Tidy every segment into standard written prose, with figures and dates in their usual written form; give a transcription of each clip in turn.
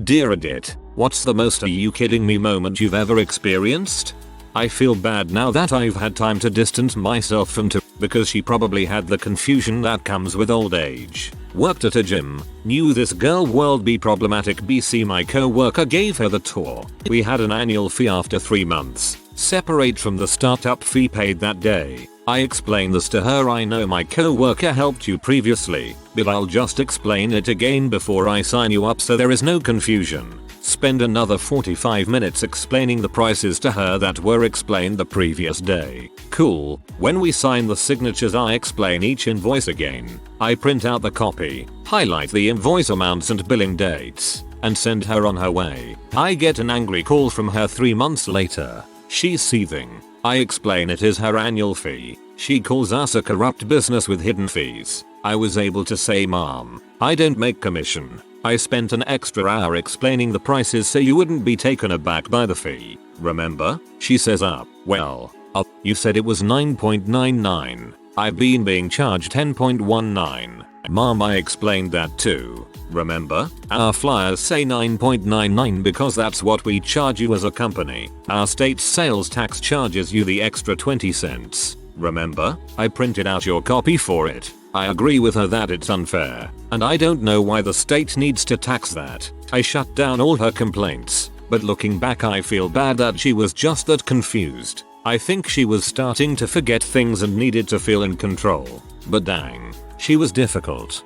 Dear Edit, what's the most are you kidding me moment you've ever experienced? I feel bad now that I've had time to distance myself from her because she probably had the confusion that comes with old age. Worked at a gym, knew this girl world be problematic BC my co-worker gave her the tour. We had an annual fee after 3 months, separate from the startup fee paid that day. I explained this to her. I know my co-worker helped you previously, but I'll just explain it again before I sign you up so there is no confusion. Spend another 45 minutes explaining the prices to her that were explained the previous day. Cool. When we sign the signatures I explain each invoice again. I print out the copy, highlight the invoice amounts and billing dates, and send her on her way. I get an angry call from her 3 months later. She's seething. I explain it is her annual fee. She calls us a corrupt business with hidden fees. I was able to say, "Mom, I don't make commission." I spent an extra hour explaining the prices so you wouldn't be taken aback by the fee. Remember? She says well, you said it was 9.99. I've been being charged 10.19. Mom, I explained that too. Remember? Our flyers say 9.99 because that's what we charge you as a company. Our state's sales tax charges you the extra 20 cents. Remember? I printed out your copy for it. I agree with her that it's unfair, and I don't know why the state needs to tax that. I shut down all her complaints, but looking back I feel bad that she was just that confused. I think she was starting to forget things and needed to feel in control. But dang, she was difficult.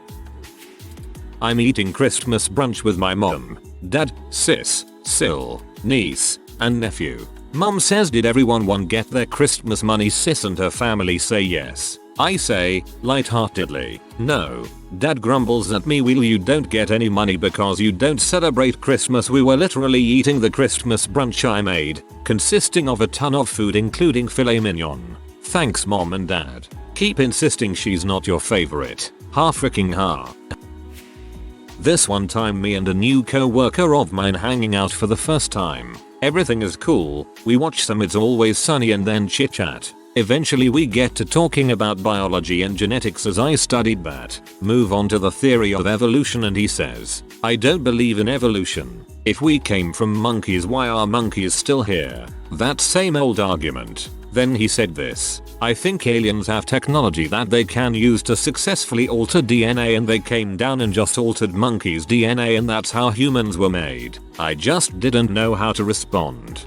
I'm eating Christmas brunch with my mom, dad, sis, sil, niece, and nephew. Mom says, "Did everyone get their Christmas money?" Sis and her family say yes. I say, lightheartedly, "No." Dad grumbles at me, "Well, you don't get any money because you don't celebrate Christmas." We were literally eating the Christmas brunch I made, consisting of a ton of food including filet mignon. Thanks Mom and Dad. Keep insisting she's not your favorite. Ha freaking ha. This one time me and a new co-worker of mine hanging out for the first time. Everything is cool, we watch some It's Always Sunny and then chit chat. Eventually we get to talking about biology and genetics as I studied that. Move on to the theory of evolution and he says, "I don't believe in evolution. If we came from monkeys, why are monkeys still here?" That same old argument. Then he said this, "I think aliens have technology that they can use to successfully alter DNA and they came down and just altered monkeys' DNA and that's how humans were made." I just didn't know how to respond.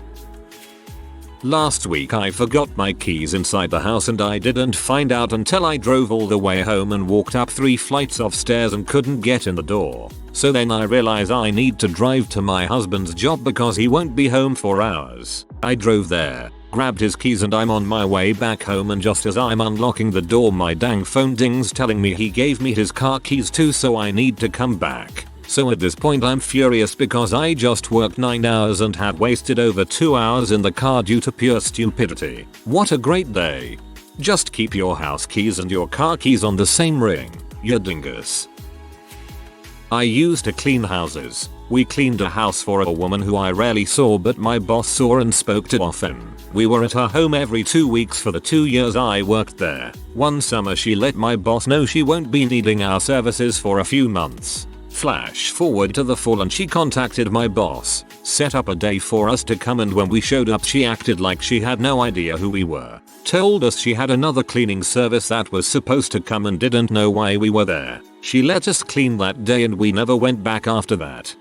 Last week I forgot my keys inside the house and I didn't find out until I drove all the way home and walked up 3 flights of stairs and couldn't get in the door. So then I realized I need to drive to my husband's job because he won't be home for hours. I drove there, grabbed his keys and I'm on my way back home, and just as I'm unlocking the door my dang phone dings telling me he gave me his car keys too, so I need to come back. So at this point I'm furious because I just worked 9 hours and had wasted over 2 hours in the car due to pure stupidity. What a great day. Just keep your house keys and your car keys on the same ring, you dingus. I used to clean houses. We cleaned a house for a woman who I rarely saw but my boss saw and spoke to often. We were at her home every 2 weeks for the 2 years I worked there. One summer she let my boss know she won't be needing our services for a few months. Flash forward to the fall and she contacted my boss, set up a day for us to come, and when we showed up she acted like she had no idea who we were. Told us she had another cleaning service that was supposed to come and didn't know why we were there. She let us clean that day and we never went back after that.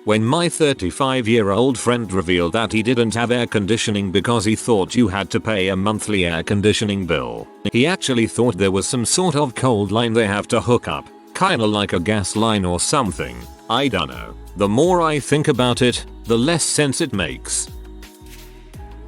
When my 35-year-old friend revealed that he didn't have air conditioning because he thought you had to pay a monthly air conditioning bill. He actually thought there was some sort of cold line they have to hook up. Kinda like a gas line or something. I dunno. The more I think about it, the less sense it makes.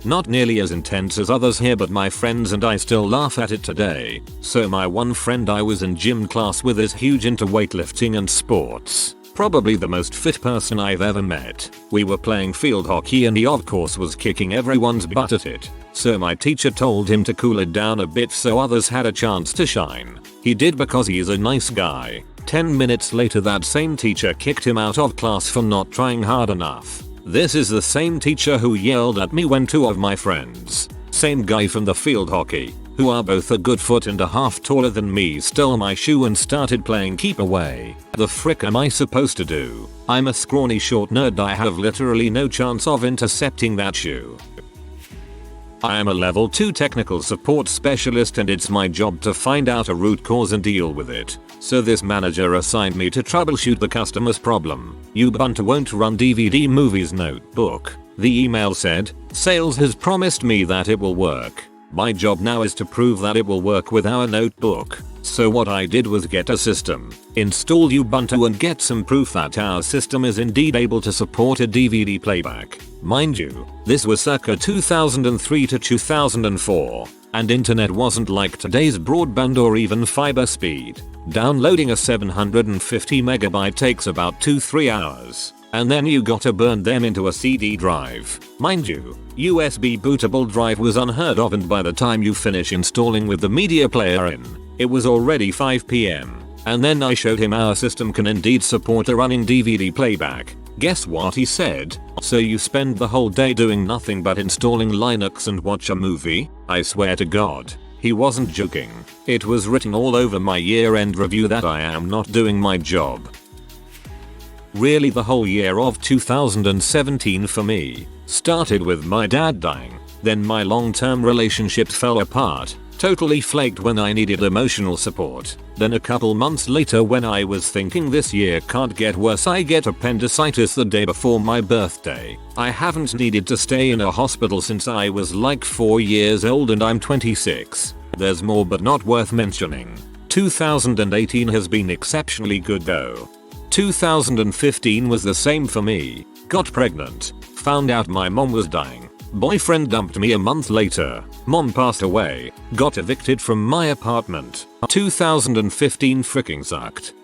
Not nearly as intense as others here, but my friends and I still laugh at it today. So my one friend I was in gym class with is huge into weightlifting and sports. Probably the most fit person I've ever met. We were playing field hockey and he of course was kicking everyone's butt at it. So my teacher told him to cool it down a bit so others had a chance to shine. He did because he is a nice guy. 10 minutes later that same teacher kicked him out of class for not trying hard enough. This is the same teacher who yelled at me when 2 of my friends, same guy from the field hockey, who are both a good foot and a half taller than me, stole my shoe and started playing keep away. The frick am I supposed to do? I'm a scrawny short nerd. I have literally no chance of intercepting that shoe. I am a level 2 technical support specialist and it's my job to find out a root cause and deal with it. So this manager assigned me to troubleshoot the customer's problem. Ubuntu won't run DVD movies notebook. The email said, sales has promised me that it will work. My job now is to prove that it will work with our notebook. So what I did was get a system, install Ubuntu and get some proof that our system is indeed able to support a DVD playback. Mind you, this was circa 2003 to 2004, and internet wasn't like today's broadband or even fiber speed. Downloading a 750 megabyte takes about 2-3 hours. And then you gotta burn them into a CD drive. Mind you, USB bootable drive was unheard of, and by the time you finish installing with the media player in, it was already 5 PM. And then I showed him our system can indeed support a running DVD playback. Guess what he said? So you spend the whole day doing nothing but installing Linux and watch a movie? I swear to God, he wasn't joking. It was written all over my year-end review that I am not doing my job. Really, the whole year of 2017 for me started with my dad dying. Then my long-term relationship fell apart, totally flaked when I needed emotional support. Then a couple months later, when I was thinking this year can't get worse, I get appendicitis the day before my birthday. I haven't needed to stay in a hospital since I was like 4 years old and I'm 26. There's more but not worth mentioning. 2018 has been exceptionally good though. 2015 was the same for me. Got pregnant. Found out my mom was dying. Boyfriend dumped me a month later. Mom passed away. Got evicted from my apartment. 2015 freaking sucked.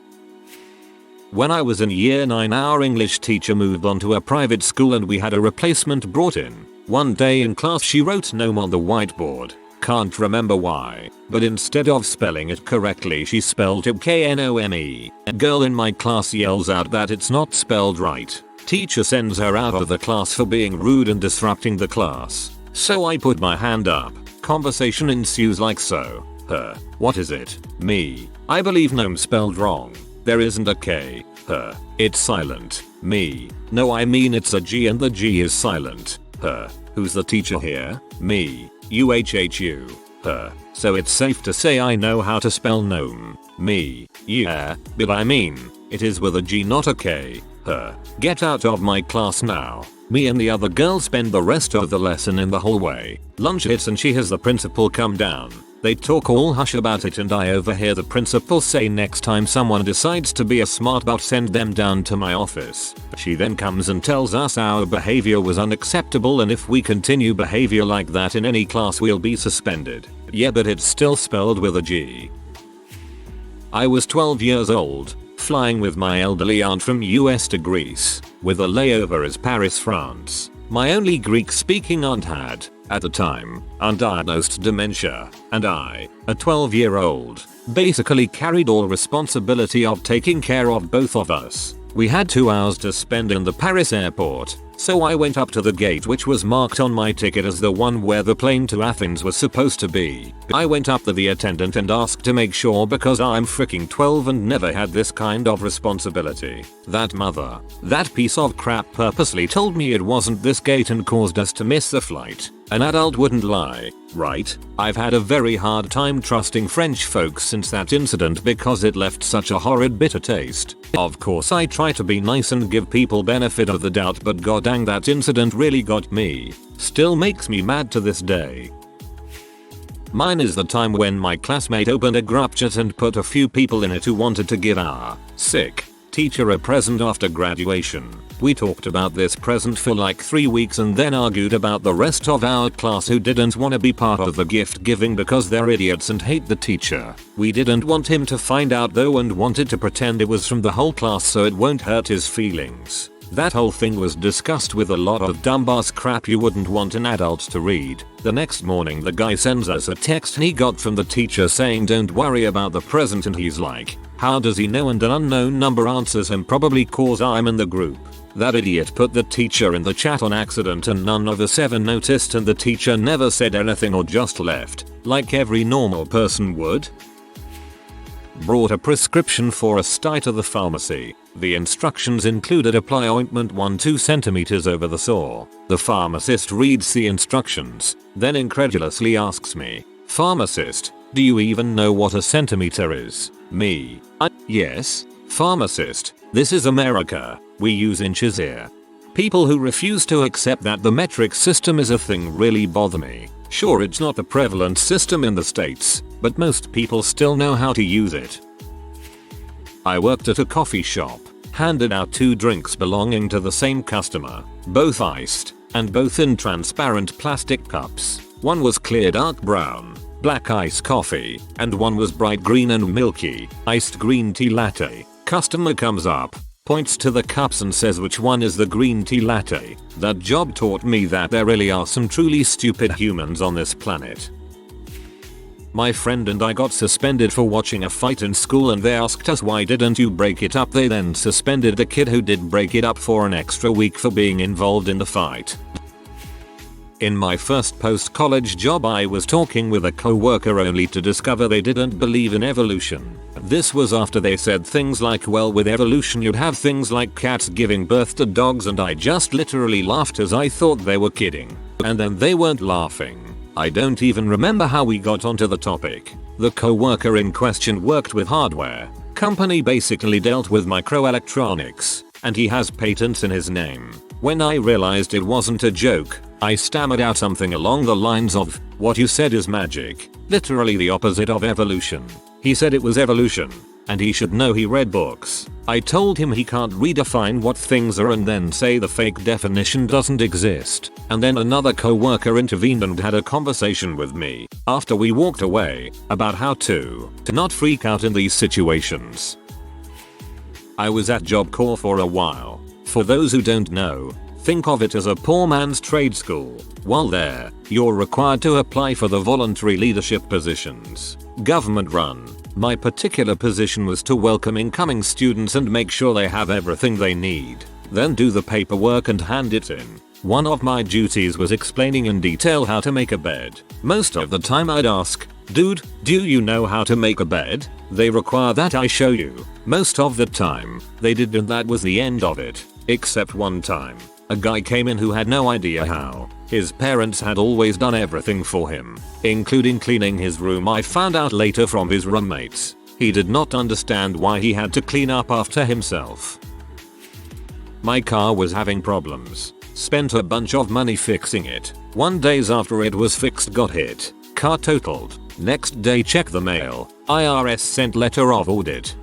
When I was in year 9, our English teacher moved on to a private school and we had a replacement brought in. One day in class she wrote gnome on the whiteboard. Can't remember why, but instead of spelling it correctly she spelled it KNOME. A girl in my class yells out that it's not spelled right. Teacher sends her out of the class for being rude and disrupting the class. So I put my hand up. Conversation ensues like so. Her. What is it? Me. I believe gnome spelled wrong. There isn't a K. Her. It's silent. Me. No, I mean it's a G and the G is silent. Her. Who's the teacher here? Me. UHHU. Her. So it's safe to say I know how to spell gnome. Me. Yeah, but I mean, it is with a G not a K. Her. Get out of my class now. Me and the other girl spend the rest of the lesson in the hallway. Lunch hits and she has the principal come down. They talk all hush about it and I overhear the principal say next time someone decides to be a smart butt, send them down to my office. She then comes and tells us our behavior was unacceptable and if we continue behavior like that in any class we'll be suspended. Yeah, but it's still spelled with a G. I was 12 years old, flying with my elderly aunt from US to Greece, with a layover as Paris, France. My only Greek-speaking aunt had, at the time, undiagnosed dementia, and I, a 12-year-old, basically carried all responsibility of taking care of both of us. We had 2 hours to spend in the Paris airport, so I went up to the gate which was marked on my ticket as the one where the plane to Athens was supposed to be. I went up to the attendant and asked to make sure because I'm freaking 12 and never had this kind of responsibility. That piece of crap purposely told me it wasn't this gate and caused us to miss the flight. An adult wouldn't lie, right? I've had a very hard time trusting French folks since that incident because it left such a horrid bitter taste. Of course I try to be nice and give people benefit of the doubt, but god dang, that incident really got me. Still makes me mad to this day. Mine is the time when my classmate opened a group chat and put a few people in it who wanted to give our sick teacher a present after graduation. We talked about this present for like 3 weeks and then argued about the rest of our class who didn't want to be part of the gift giving because they're idiots and hate the teacher. We didn't want him to find out though and wanted to pretend it was from the whole class so it won't hurt his feelings. That whole thing was discussed with a lot of dumbass crap you wouldn't want an adult to read. The next morning the guy sends us a text he got from the teacher saying don't worry about the present, and he's like, how does he know? And an unknown number answers him, probably cause I'm in the group. That idiot put the teacher in the chat on accident and none of us ever noticed, and the teacher never said anything or just left, like every normal person would. Brought a prescription for a sty to the pharmacy. The instructions included apply ointment 1-2 cm over the sore. The pharmacist reads the instructions, then incredulously asks me, "Pharmacist, do you even know what a centimeter is?" Me. Yes. Pharmacist, this is America. We use inches here. People who refuse to accept that the metric system is a thing really bother me. Sure, it's not the prevalent system in the States, but most people still know how to use it. I worked at a coffee shop, handed out 2 drinks belonging to the same customer, both iced, and both in transparent plastic cups. One was clear dark brown, black iced coffee, and one was bright green and milky, iced green tea latte. Customer comes up, points to the cups and says which one is the green tea latte. That job taught me that there really are some truly stupid humans on this planet. My friend and I got suspended for watching a fight in school, and they asked us, "Why didn't you break it up?" They then suspended the kid who did break it up for an extra week for being involved in the fight. In my first post-college job, I was talking with a co-worker only to discover they didn't believe in evolution. This was after they said things like, "Well, with evolution you'd have things like cats giving birth to dogs," and I just literally laughed as I thought they were kidding. And then they weren't laughing. I don't even remember how we got onto the topic. The co-worker in question worked with hardware. Company basically dealt with microelectronics, and he has patents in his name. When I realized it wasn't a joke, I stammered out something along the lines of, "What you said is magic, literally the opposite of evolution." He said it was evolution, and he should know he read books. I told him he can't redefine what things are and then say the fake definition doesn't exist. And then another co-worker intervened and had a conversation with me, after we walked away, about how to not freak out in these situations. I was at Job Corps for a while. For those who don't know, think of it as a poor man's trade school. While there, you're required to apply for the voluntary leadership positions. Government run. My particular position was to welcome incoming students and make sure they have everything they need. Then do the paperwork and hand it in. One of my duties was explaining in detail how to make a bed. Most of the time I'd ask, "Dude, do you know how to make a bed?" They require that I show you. Most of the time, they did, and that was the end of it. Except one time. A guy came in who had no idea how. His parents had always done everything for him, including cleaning his room. I found out later from his roommates. He did not understand why he had to clean up after himself. My car was having problems. Spent a bunch of money fixing it. 1 day after it was fixed, got hit. Car totaled. Next day, check the mail. IRS sent letter of audit.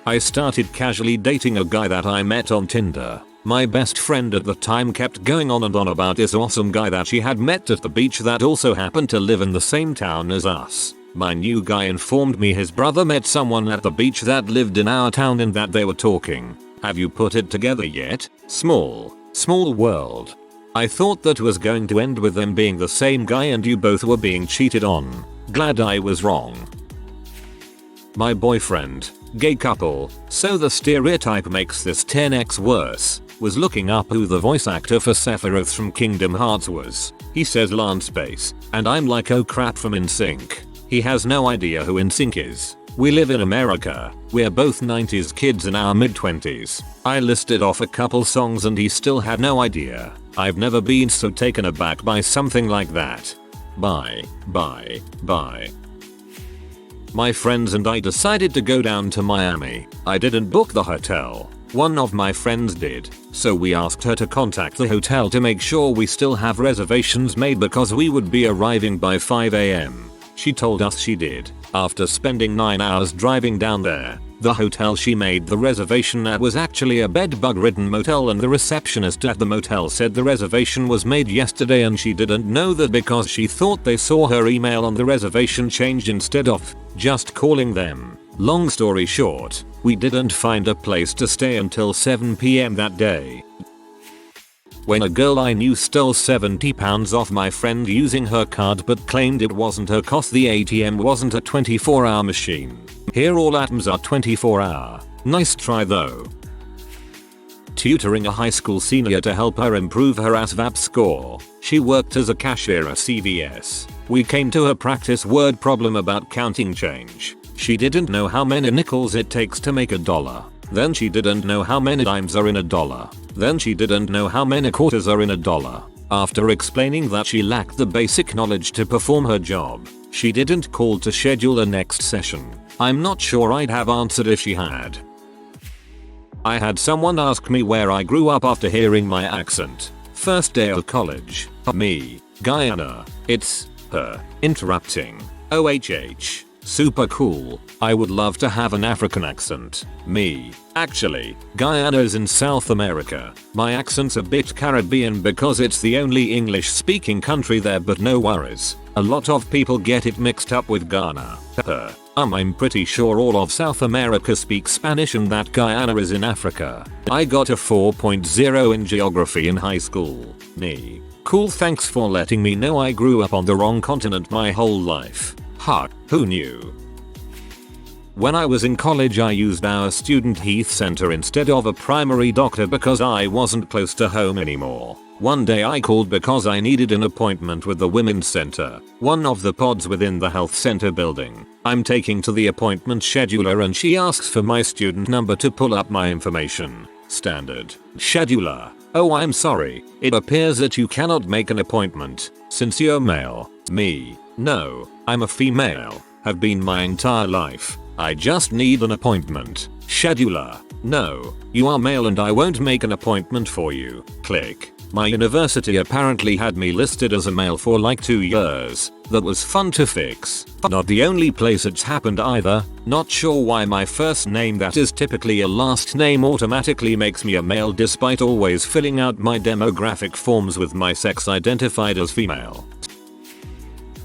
I started casually dating a guy that I met on Tinder. My best friend at the time kept going on and on about this awesome guy that she had met at the beach that also happened to live in the same town as us. My new guy informed me his brother met someone at the beach that lived in our town and that they were talking. Have you put it together yet? Small world. I thought that was going to end with them being the same guy and you both were being cheated on. Glad I was wrong. My boyfriend, gay couple, so the stereotype makes this 10x worse, was looking up who the voice actor for Sephiroth from Kingdom Hearts was. He says Lance Bass, and I'm like, oh crap, from NSYNC. He has no idea who NSYNC is. We live in America. We're both 90s kids in our mid-20s. I listed off a couple songs and he still had no idea. I've never been so taken aback by something like that. Bye. My friends and I decided to go down to Miami. I didn't book the hotel. One of my friends did, so we asked her to contact the hotel to make sure we still have reservations made because we would be arriving by 5 AM. She told us she did. After spending 9 hours driving down there, the hotel she made the reservation at was actually a bed-bug-ridden motel, and the receptionist at the motel said the reservation was made yesterday and she didn't know that because she thought they saw her email on the reservation changed instead of just calling them. Long story short, we didn't find a place to stay until 7 PM that day. When a girl I knew stole £70 off my friend using her card but claimed it wasn't her cause the ATM wasn't a 24-hour machine. Here all atoms are 24-hour. Nice try though. tutoring a high school senior to help her improve her ASVAB score. She worked as a cashier at CVS. We came to a practice word problem about counting change. She didn't know how many nickels it takes to make a dollar. Then she didn't know how many dimes are in a dollar. Then she didn't know how many quarters are in a dollar. After explaining that she lacked the basic knowledge to perform her job, she didn't call to schedule a next session. I'm not sure I'd have answered if she had. I had someone ask me where I grew up after hearing my accent. First day of college. Me. Guyana. It's her. Interrupting. OHH. Super cool. I would love to have an African accent. Me. Actually, Guyana is in South America. My accent's a bit Caribbean because it's the only English speaking country there, but no worries. A lot of people get it mixed up with Ghana. I'm pretty sure all of South America speaks Spanish and that Guyana is in Africa. I got a 4.0 in geography in high school. Me. Cool, thanks for letting me know I grew up on the wrong continent my whole life. Ha, who knew? When I was in college I used our student health center instead of a primary doctor because I wasn't close to home anymore. One day I called because I needed an appointment with the women's center, one of the pods within the health center building. I'm taking to the appointment scheduler and she asks for my student number to pull up my information. Standard. Scheduler. Oh, I'm sorry. It appears that you cannot make an appointment since you're male. Me. No, I'm a female. Have been my entire life. I just need an appointment. Scheduler. No, you are male and I won't make an appointment for you. Click. My university apparently had me listed as a male for like 2 years. That was fun to fix. Not the only place it's happened either. Not sure why my first name that is typically a last name automatically makes me a male despite always filling out my demographic forms with my sex identified as female.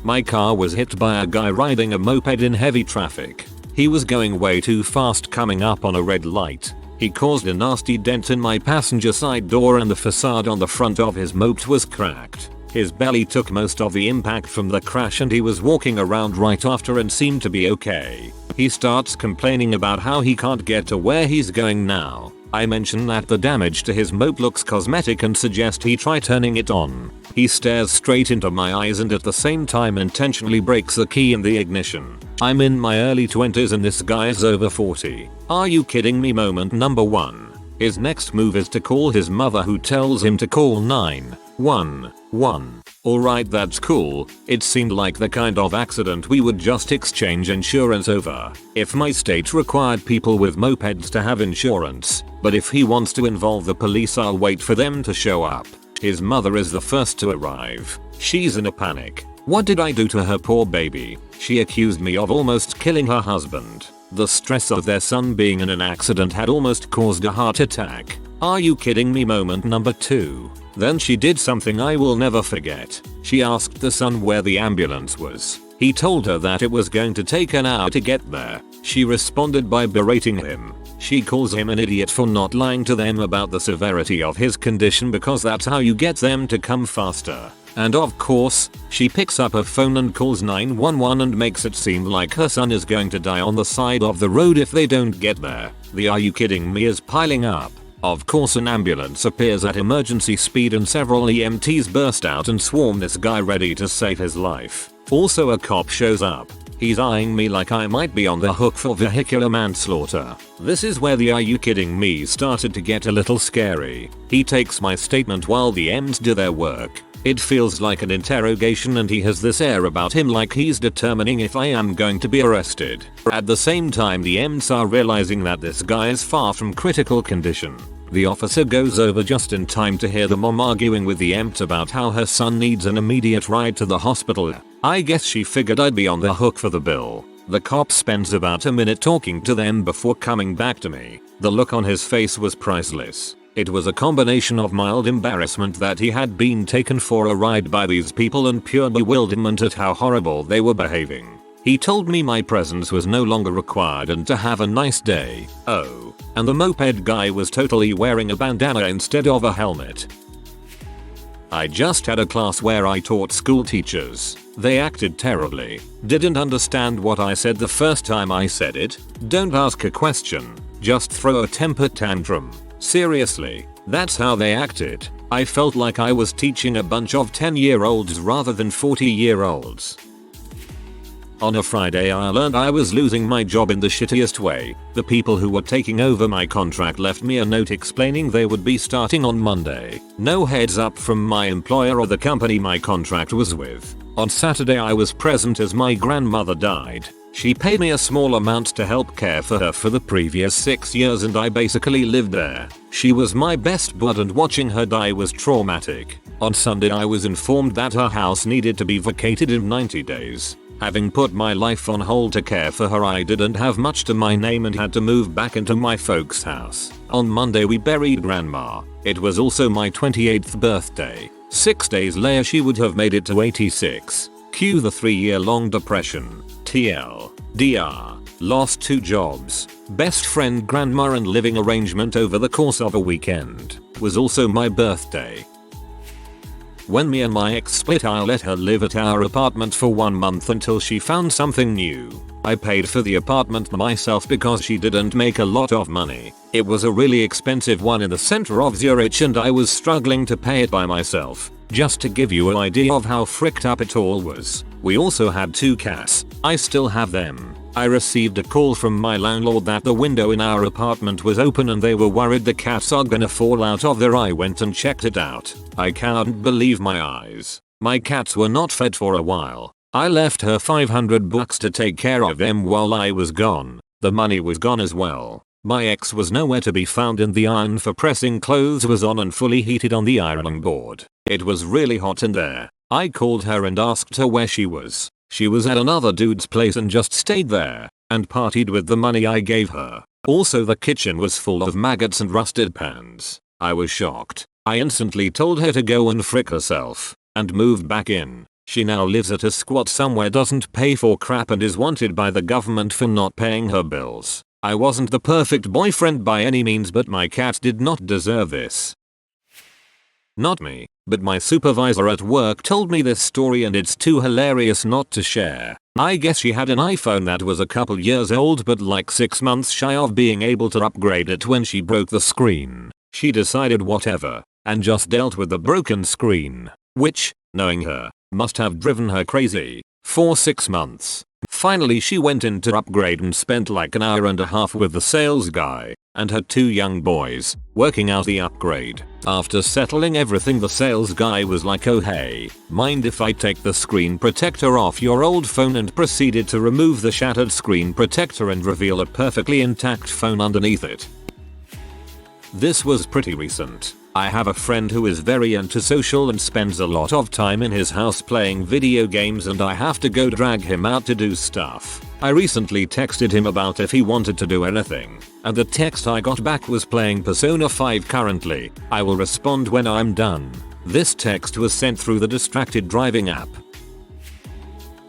My car was hit by a guy riding a moped in heavy traffic. He was going way too fast coming up on a red light. He caused a nasty dent in my passenger side door and the facade on the front of his moped was cracked. His belly took most of the impact from the crash and he was walking around right after and seemed to be okay. He starts complaining about how he can't get to where he's going now. I mention that the damage to his moped looks cosmetic and suggest he try turning it on. He stares straight into my eyes and at the same time intentionally breaks the key in the ignition. I'm in my early 20s and this guy is over 40. Are you kidding me? Moment number 1. His next move is to call his mother who tells him to call 911. Alright, that's cool. It seemed like the kind of accident we would just exchange insurance over. If my state required people with mopeds to have insurance, but if he wants to involve the police I'll wait for them to show up. His mother is the first to arrive. She's in a panic. What did I do to her poor baby? She accused me of almost killing her husband. The stress of their son being in an accident had almost caused a heart attack. Are you kidding me? Moment number 2. Then she did something I will never forget. She asked the son where the ambulance was. He told her that it was going to take an hour to get there. She responded by berating him. She calls him an idiot for not lying to them about the severity of his condition because that's how you get them to come faster. And of course, she picks up her phone and calls 911 and makes it seem like her son is going to die on the side of the road if they don't get there. The "are you kidding me" is piling up. Of course an ambulance appears at emergency speed and several EMTs burst out and swarm this guy ready to save his life. Also a cop shows up. He's eyeing me like I might be on the hook for vehicular manslaughter. This is where the "are you kidding me" started to get a little scary. He takes my statement while the EMTs do their work. It feels like an interrogation and he has this air about him like he's determining if I am going to be arrested. At the same time the EMTs are realizing that this guy is far from critical condition. The officer goes over just in time to hear the mom arguing with the EMT about how her son needs an immediate ride to the hospital. I guess she figured I'd be on the hook for the bill. The cop spends about a minute talking to them before coming back to me. The look on his face was priceless. It was a combination of mild embarrassment that he had been taken for a ride by these people and pure bewilderment at how horrible they were behaving. He told me my presence was no longer required and to have a nice day. Oh, and the moped guy was totally wearing a bandana instead of a helmet. I just had a class where I taught school teachers. They acted terribly. Didn't understand what I said the first time I said it. Don't ask a question. Just throw a temper tantrum. Seriously, that's how they acted. I felt like I was teaching a bunch of 10-year-olds rather than 40-year-olds. On a Friday I learned I was losing my job in the shittiest way. The people who were taking over my contract left me a note explaining they would be starting on Monday. No heads up from my employer or the company my contract was with. On Saturday I was present as my grandmother died. She paid me a small amount to help care for her for the previous 6 years and I basically lived there. She was my best bud and watching her die was traumatic. On Sunday I was informed that her house needed to be vacated in 90 days. Having put my life on hold to care for her, I didn't have much to my name and had to move back into my folks' house. On Monday we buried grandma. It was also my 28th birthday. 6 days later she would have made it to 86. Cue the 3-year-long depression. TL. DR. Lost 2 jobs. Best friend grandma and living arrangement over the course of a weekend. Was also my birthday. When me and my ex split, I let her live at our apartment for 1 month until she found something new. I paid for the apartment myself because she didn't make a lot of money. It was a really expensive one in the center of Zurich and I was struggling to pay it by myself. Just to give you an idea of how fricked up it all was. We also had 2 cats. I still have them. I received a call from my landlord that the window in our apartment was open and they were worried the cats are gonna fall out of there. I went and checked it out. I can't believe my eyes. My cats were not fed for a while. I left her $500 to take care of them while I was gone. The money was gone as well. My ex was nowhere to be found and the iron for pressing clothes was on and fully heated on the ironing board. It was really hot in there. I called her and asked her where she was. She was at another dude's place and just stayed there and partied with the money I gave her. Also the kitchen was full of maggots and rusted pans. I was shocked. I instantly told her to go and frick herself and moved back in. She now lives at a squat somewhere, doesn't pay for crap and is wanted by the government for not paying her bills. I wasn't the perfect boyfriend by any means, but my cat did not deserve this. Not me, but my supervisor at work told me this story and it's too hilarious not to share. I guess she had an iPhone that was a couple years old but like 6 months shy of being able to upgrade it when she broke the screen. She decided whatever and just dealt with the broken screen, which, knowing her, must have driven her crazy for 6 months. Finally she went in to upgrade and spent like an hour and a half with the sales guy and her 2 young boys working out the upgrade. After settling everything, the sales guy was like, "Oh hey, mind if I take the screen protector off your old phone?" and proceeded to remove the shattered screen protector and reveal a perfectly intact phone underneath it. This was pretty recent. I have a friend who is very antisocial and spends a lot of time in his house playing video games and I have to go drag him out to do stuff. I recently texted him about if he wanted to do anything, and the text I got back was playing Persona 5 currently. I will respond when I'm done. This text was sent through the distracted driving app.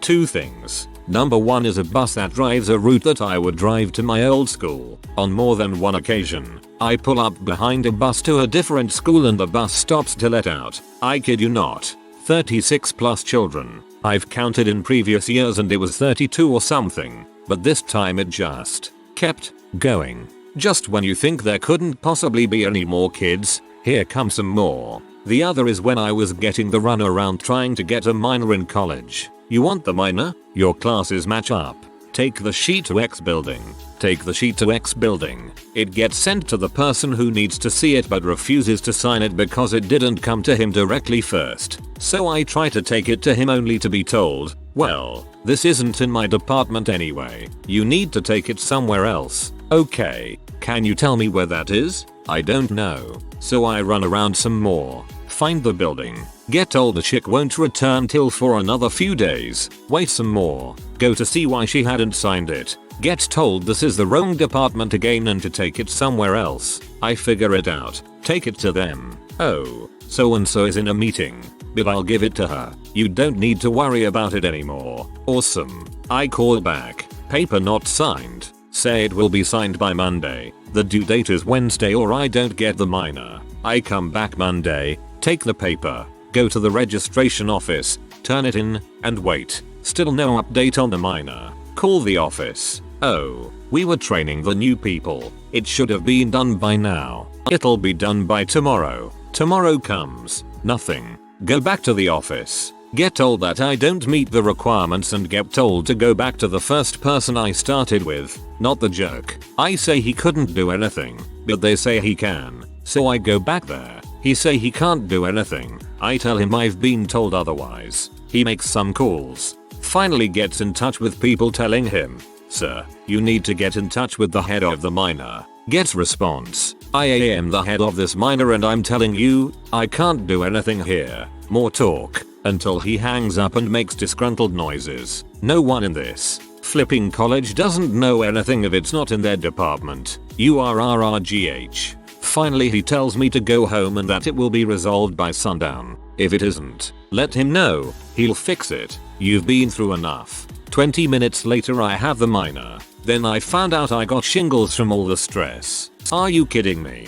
2 things. Number 1 is a bus that drives a route that I would drive to my old school. On more than one occasion, I pull up behind a bus to a different school and the bus stops to let out, I kid you not, 36 plus children. I've counted in previous years and it was 32 or something, but this time it just kept going. Just when you think there couldn't possibly be any more kids, here come some more. The other is when I was getting the run around trying to get a minor in college. You want the minor? Your classes match up. Take the sheet to X building. Take the sheet to X building. It gets sent to the person who needs to see it but refuses to sign it because it didn't come to him directly first. So I try to take it to him only to be told, "Well, this isn't in my department anyway. You need to take it somewhere else." Okay, can you tell me where that is? I don't know. So I run around some more. Find the building. Get told the chick won't return till for another few days. Wait some more. Go to see why she hadn't signed it. Get told this is the wrong department again and to take it somewhere else. I figure it out. Take it to them. "Oh, so and so is in a meeting, but I'll give it to her. You don't need to worry about it anymore." Awesome. I call back. Paper not signed. Say it will be signed by Monday. The due date is Wednesday or I don't get the minor. I come back Monday, take the paper, go to the registration office, turn it in, and wait. Still no update on the minor. Call the office. "Oh, we were training the new people. It should have been done by now." It'll be done by tomorrow. Tomorrow comes. Nothing. Go back to the office. Get told that I don't meet the requirements and get told to go back to the first person I started with, not the jerk. I say he couldn't do anything, but they say he can. So I go back there. He say he can't do anything. I tell him I've been told otherwise. He makes some calls. Finally gets in touch with people telling him, "Sir, you need to get in touch with the head of the miner." Gets response, "I am the head of this miner and I'm telling you, I can't do anything here." More talk, until he hangs up and makes disgruntled noises. No one in this flipping college doesn't know anything if it's not in their department. URRRGH. Finally he tells me to go home and that it will be resolved by sundown. If it isn't, let him know, he'll fix it. You've been through enough. 20 minutes later I have the miner. Then I found out I got shingles from all the stress. Are you kidding me?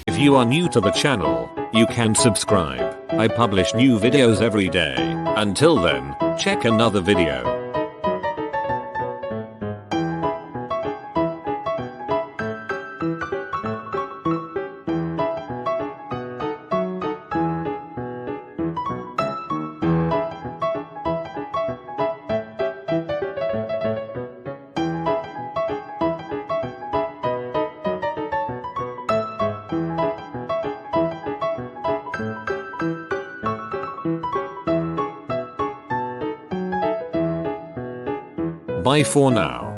If you are new to the channel, you can subscribe. I publish new videos every day. Until then, check another video. Bye for now.